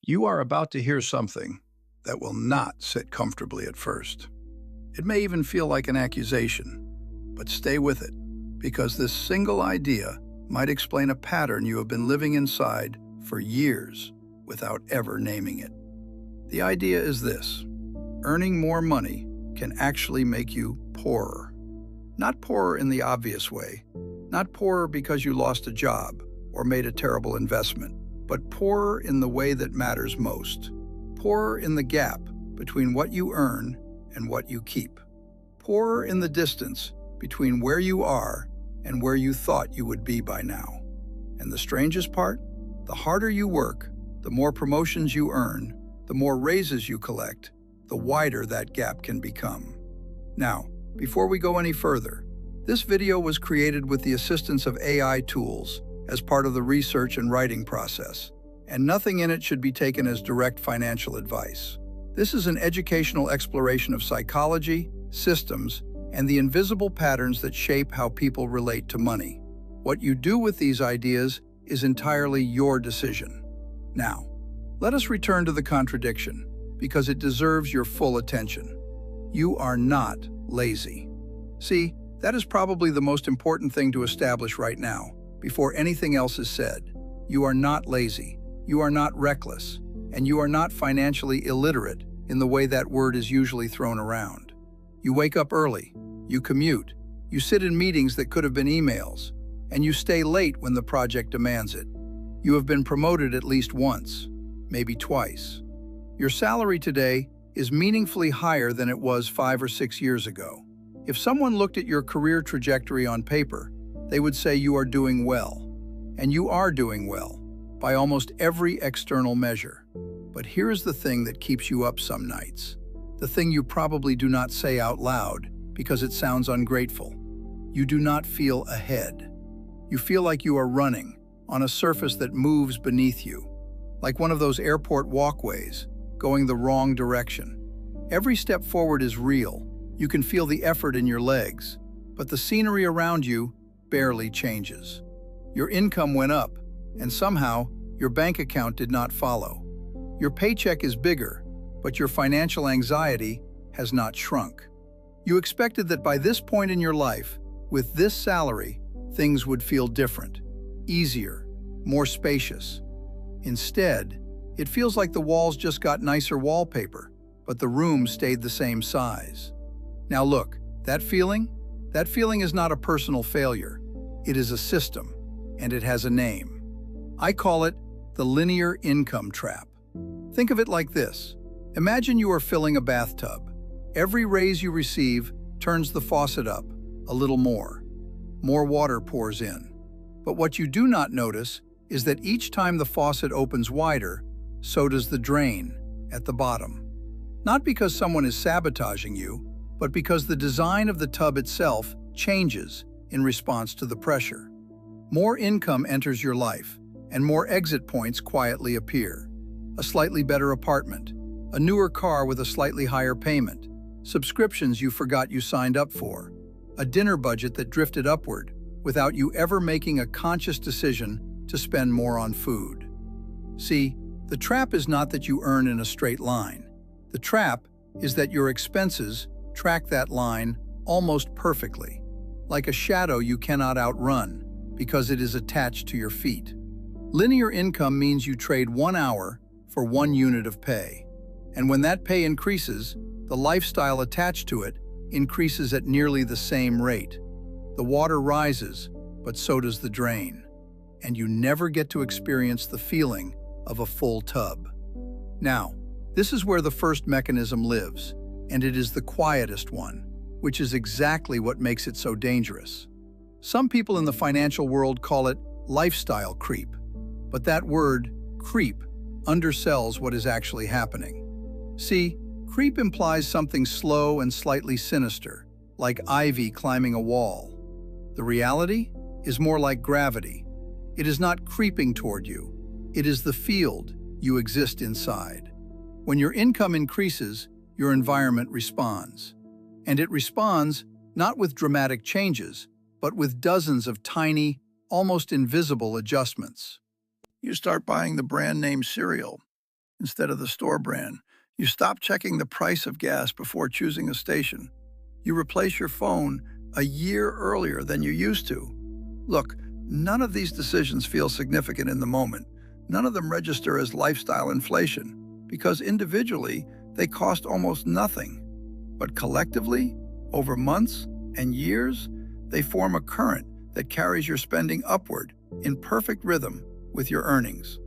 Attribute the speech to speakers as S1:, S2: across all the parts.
S1: You are about to hear something that will not sit comfortably at first. It may even feel like an accusation, but stay with it, because this single idea might explain a pattern you have been living inside for years without ever naming it. The idea is this: earning more money can actually make you poorer. Not poorer in the obvious way, not poorer because you lost a job or made a terrible investment, but poorer in the way that matters most. Poorer in the gap between what you earn and what you keep. Poorer in the distance between where you are and where you thought you would be by now. And the strangest part? The harder you work, the more promotions you earn, the more raises you collect, the wider that gap can become. Now, before we go any further, this video was created with the assistance of AI tools as part of the research and writing process, and nothing in it should be taken as direct financial advice. This is an educational exploration of psychology, systems, and the invisible patterns that shape how people relate to money. What you do with these ideas is entirely your decision. Now, let us return to the contradiction, because it deserves your full attention. You are not lazy. See, that is probably the most important thing to establish right now, before anything else is said. You are not lazy, you are not reckless, and you are not financially illiterate in the way that word is usually thrown around. You wake up early, you commute, you sit in meetings that could have been emails, and you stay late when the project demands it. You have been promoted at least once, maybe twice. Your salary today is meaningfully higher than it was 5 or 6 years ago. If someone looked at your career trajectory on paper, they would say you are doing well. And you are doing well, by almost every external measure. But here's the thing that keeps you up some nights. The thing you probably do not say out loud because it sounds ungrateful. You do not feel ahead. You feel like you are running on a surface that moves beneath you, like one of those airport walkways, going the wrong direction. Every step forward is real. You can feel the effort in your legs, but the scenery around you barely changes. Your income went up, and somehow your bank account did not follow. Your paycheck is bigger, but your financial anxiety has not shrunk. You expected that by this point in your life, with this salary, things would feel different, easier, more spacious. Instead, it feels like the walls just got nicer wallpaper, but the room stayed the same size. Now look, that feeling is not a personal failure. It is a system, and it has a name. I call it the linear income trap. Think of it like this. Imagine you are filling a bathtub. Every raise you receive turns the faucet up a little more. More water pours in. But what you do not notice is that each time the faucet opens wider, so does the drain at the bottom. Not because someone is sabotaging you, but because the design of the tub itself changes in response to the pressure. More income enters your life, and more exit points quietly appear. A slightly better apartment, a newer car with a slightly higher payment, subscriptions you forgot you signed up for, a dinner budget that drifted upward without you ever making a conscious decision to spend more on food. See, the trap is not that you earn in a straight line. The trap is that your expenses track that line almost perfectly, like a shadow you cannot outrun because it is attached to your feet. Linear income means you trade 1 hour for 1 unit of pay. And when that pay increases, the lifestyle attached to it increases at nearly the same rate. The water rises, but so does the drain. And you never get to experience the feeling of a full tub. Now, this is where the first mechanism lives, and it is the quietest one, which is exactly what makes it so dangerous. Some people in the financial world call it lifestyle creep, but that word, creep, undersells what is actually happening. See, creep implies something slow and slightly sinister, like ivy climbing a wall. The reality is more like gravity. It is not creeping toward you. It is the field you exist inside. When your income increases, your environment responds. And it responds not with dramatic changes, but with dozens of tiny, almost invisible adjustments. You start buying the brand name cereal instead of the store brand. You stop checking the price of gas before choosing a station. You replace your phone a year earlier than you used to. Look, none of these decisions feel significant in the moment. None of them register as lifestyle inflation, because individually, they cost almost nothing. But collectively, over months and years, they form a current that carries your spending upward in perfect rhythm with your earnings.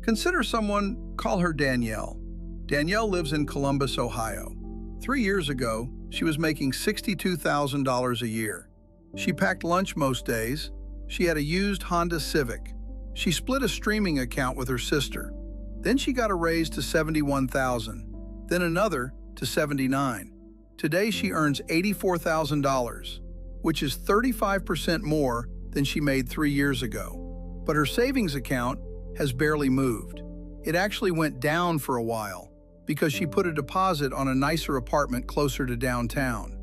S1: Consider someone, call her Danielle. Danielle lives in Columbus, Ohio. 3 years ago, she was making $62,000 a year. She packed lunch most days. She had a used Honda Civic. She split a streaming account with her sister. Then she got a raise to $71,000, then another to $79,000. Today she earns $84,000, which is 35% more than she made 3 years ago. But her savings account has barely moved. It actually went down for a while because she put a deposit on a nicer apartment closer to downtown.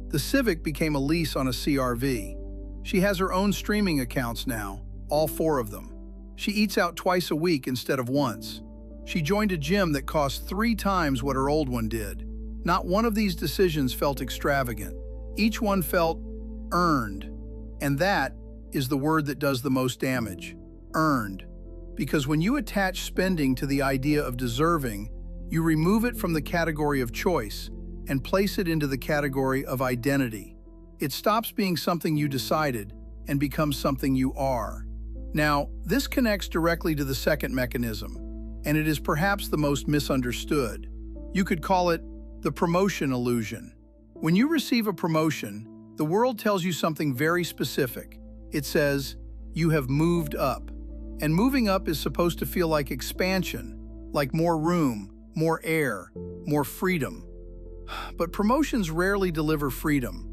S1: The Civic became a lease on a CRV. She has her own streaming accounts now, all 4 of them. She eats out twice a week instead of once. She joined a gym that cost 3 times what her old one did. Not one of these decisions felt extravagant. Each one felt earned. And that is the word that does the most damage. Earned. Because when you attach spending to the idea of deserving, you remove it from the category of choice and place it into the category of identity. It stops being something you decided and becomes something you are. Now, this connects directly to the second mechanism, and it is perhaps the most misunderstood. You could call it the promotion illusion. When you receive a promotion, the world tells you something very specific. It says, you have moved up. And moving up is supposed to feel like expansion, like more room, more air, more freedom. But promotions rarely deliver freedom.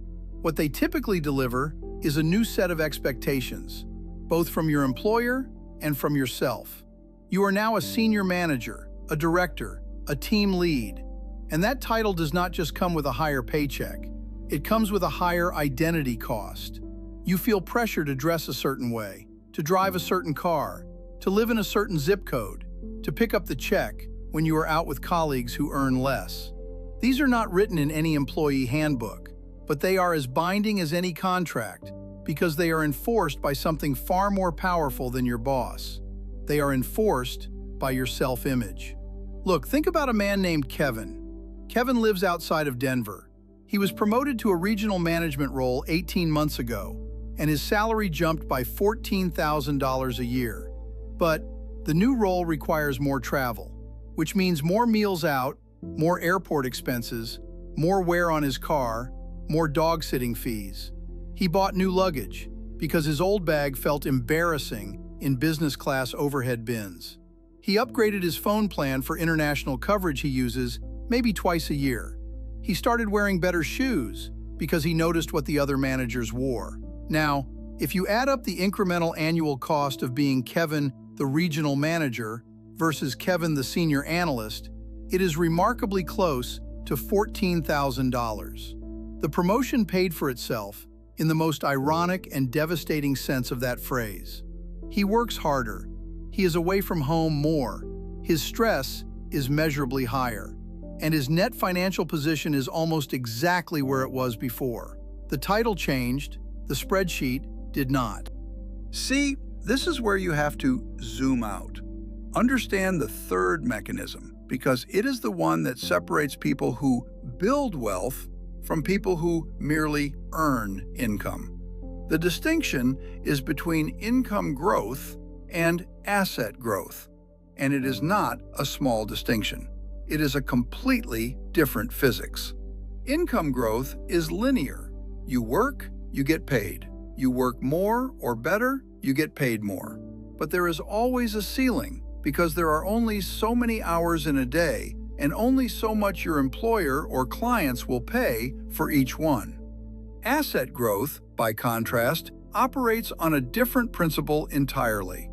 S1: What they typically deliver is a new set of expectations, both from your employer and from yourself. You are now a senior manager, a director, a team lead. And that title does not just come with a higher paycheck. It comes with a higher identity cost. You feel pressure to dress a certain way, to drive a certain car, to live in a certain zip code, to pick up the check when you are out with colleagues who earn less. These are not written in any employee handbook, but they are as binding as any contract because they are enforced by something far more powerful than your boss. They are enforced by your self-image. Look, think about a man named Kevin. Kevin lives outside of Denver. He was promoted to a regional management role 18 months ago, and his salary jumped by $14,000 a year. But the new role requires more travel, which means more meals out, more airport expenses, more wear on his car, more dog-sitting fees. He bought new luggage because his old bag felt embarrassing in business class overhead bins. He upgraded his phone plan for international coverage he uses maybe twice a year. He started wearing better shoes because he noticed what the other managers wore. Now, if you add up the incremental annual cost of being Kevin, the regional manager, versus Kevin, the senior analyst, it is remarkably close to $14,000. The promotion paid for itself in the most ironic and devastating sense of that phrase. He works harder. He is away from home more. His stress is measurably higher. And his net financial position is almost exactly where it was before. The title changed, the spreadsheet did not. See, this is where you have to zoom out. Understand the third mechanism, because it is the one that separates people who build wealth from people who merely earn income. The distinction is between income growth and asset growth, and it is not a small distinction. It is a completely different physics. Income growth is linear. You work, you get paid. You work more or better, you get paid more. But there is always a ceiling because there are only so many hours in a day and only so much your employer or clients will pay for each one. Asset growth, by contrast, operates on a different principle entirely.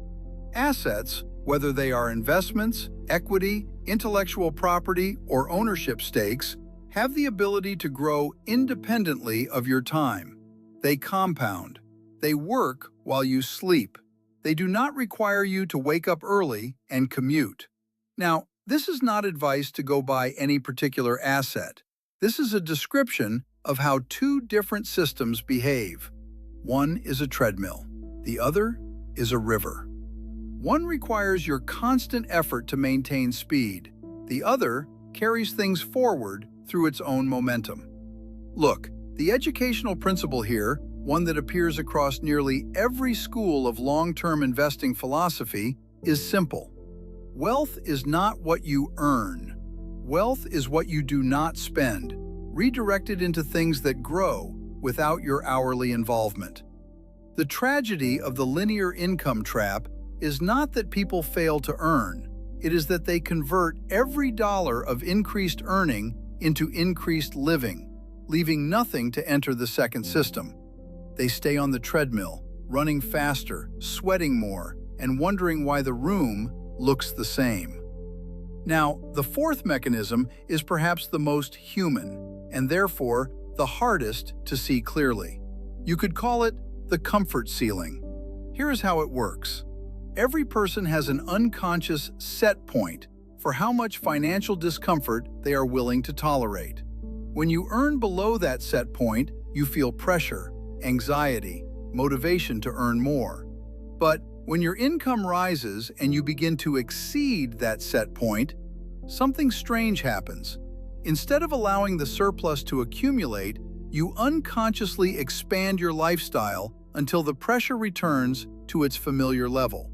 S1: Assets, whether they are investments, equity, intellectual property, or ownership stakes, have the ability to grow independently of your time. They compound. They work while you sleep. They do not require you to wake up early and commute. Now, This is not advice to go buy any particular asset. This is a description of how two different systems behave. One is a treadmill. The other is a river. One requires your constant effort to maintain speed. The other carries things forward through its own momentum. Look, the educational principle here, one that appears across nearly every school of long-term investing philosophy, is simple. Wealth is not what you earn. Wealth is what you do not spend, redirected into things that grow without your hourly involvement. The tragedy of the linear income trap is not that people fail to earn. It is that they convert every dollar of increased earning into increased living, leaving nothing to enter the second system. They stay on the treadmill, running faster, sweating more, and wondering why the room looks the same. Now, the fourth mechanism is perhaps the most human, and therefore the hardest to see clearly. You could call it the comfort ceiling. Here is how it works. Every person has an unconscious set point for how much financial discomfort they are willing to tolerate. When you earn below that set point, you feel pressure, anxiety, motivation to earn more. But when your income rises and you begin to exceed that set point, something strange happens. Instead of allowing the surplus to accumulate, you unconsciously expand your lifestyle until the pressure returns to its familiar level.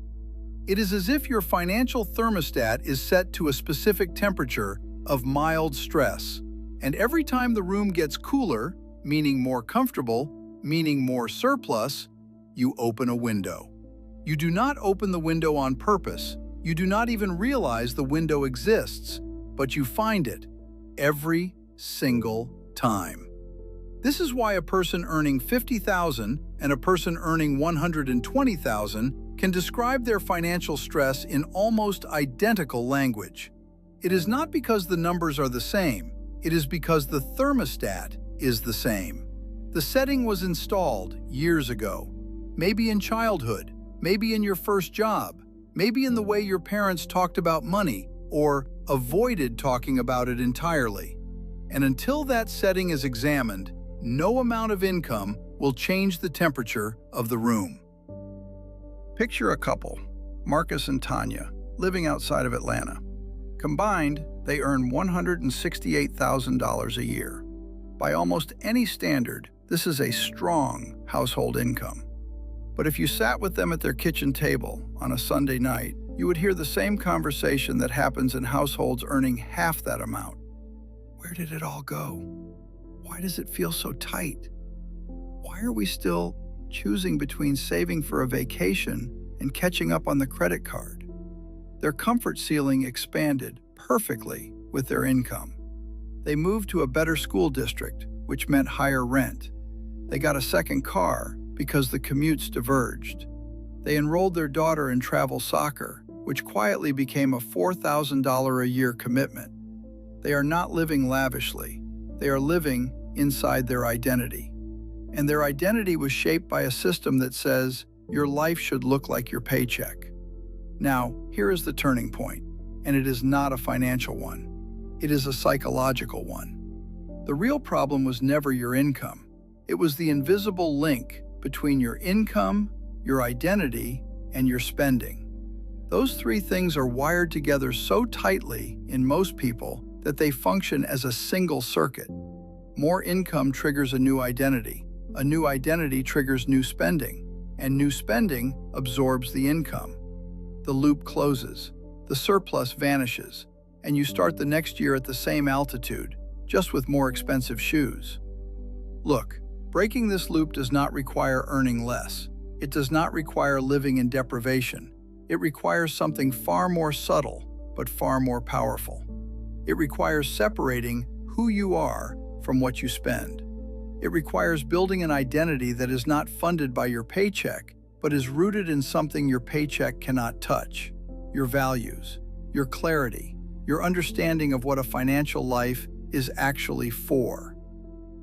S1: It is as if your financial thermostat is set to a specific temperature of mild stress, and every time the room gets cooler, meaning more comfortable, meaning more surplus, you open a window. You do not open the window on purpose. You do not even realize the window exists, but you find it every single time. This is why a person earning $50,000 and a person earning $120,000 can describe their financial stress in almost identical language. It is not because the numbers are the same. It is because the thermostat is the same. The setting was installed years ago, maybe in childhood, maybe in your first job, maybe in the way your parents talked about money or avoided talking about it entirely. And until that setting is examined, no amount of income will change the temperature of the room. Picture a couple, Marcus and Tanya, living outside of Atlanta. Combined, they earn $168,000 a year. By almost any standard, this is a strong household income. But if you sat with them at their kitchen table on a Sunday night, you would hear the same conversation that happens in households earning half that amount. Where did it all go? Why does it feel so tight? Why are we still choosing between saving for a vacation and catching up on the credit card? Their comfort ceiling expanded perfectly with their income. They moved to a better school district, which meant higher rent. They got a second car because the commutes diverged. They enrolled their daughter in travel soccer, which quietly became a $4,000 a year commitment. They are not living lavishly. They are living inside their identity. And their identity was shaped by a system that says, your life should look like your paycheck. Now, here is the turning point, and it is not a financial one. It is a psychological one. The real problem was never your income. It was the invisible link between your income, your identity, and your spending. Those three things are wired together so tightly in most people that they function as a single circuit. More income triggers a new identity triggers new spending, and new spending absorbs the income. The loop closes, the surplus vanishes, and you start the next year at the same altitude, just with more expensive shoes. Look, breaking this loop does not require earning less. It does not require living in deprivation. It requires something far more subtle, but far more powerful. It requires separating who you are from what you spend. It requires building an identity that is not funded by your paycheck, but is rooted in something your paycheck cannot touch: your values, your clarity, your understanding of what a financial life is actually for.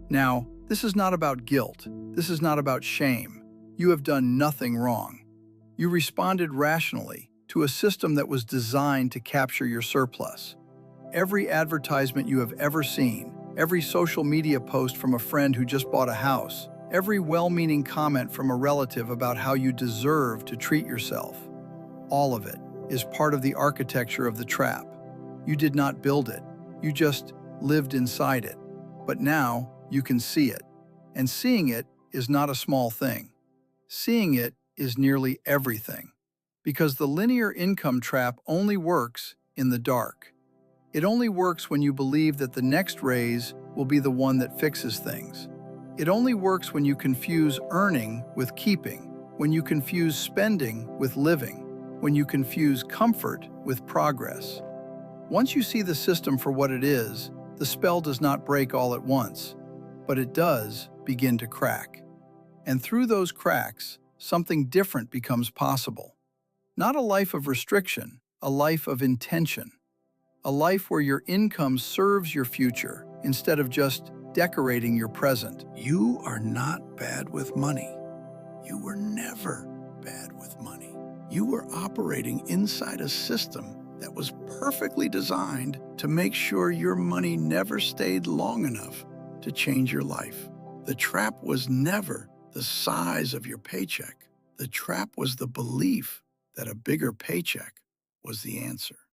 S1: Now, this is not about guilt. This is not about shame. You have done nothing wrong. You responded rationally. to a system that was designed to capture your surplus. Every advertisement you have ever seen, every social media post from a friend who just bought a house, every well-meaning comment from a relative about how you deserve to treat yourself, all of it is part of the architecture of the trap. You did not build it, you just lived inside it. But now you can see it. And seeing it is not a small thing. Seeing it is nearly everything. Because the linear income trap only works in the dark. It only works when you believe that the next raise will be the one that fixes things. It only works when you confuse earning with keeping, when you confuse spending with living, when you confuse comfort with progress. Once you see the system for what it is, the spell does not break all at once, but it does begin to crack. And through those cracks, something different becomes possible. Not a life of restriction, a life of intention. A life where your income serves your future instead of just decorating your present. You are not bad with money. You were never bad with money. You were operating inside a system that was perfectly designed to make sure your money never stayed long enough to change your life. The trap was never the size of your paycheck. The trap was the belief that a bigger paycheck was the answer.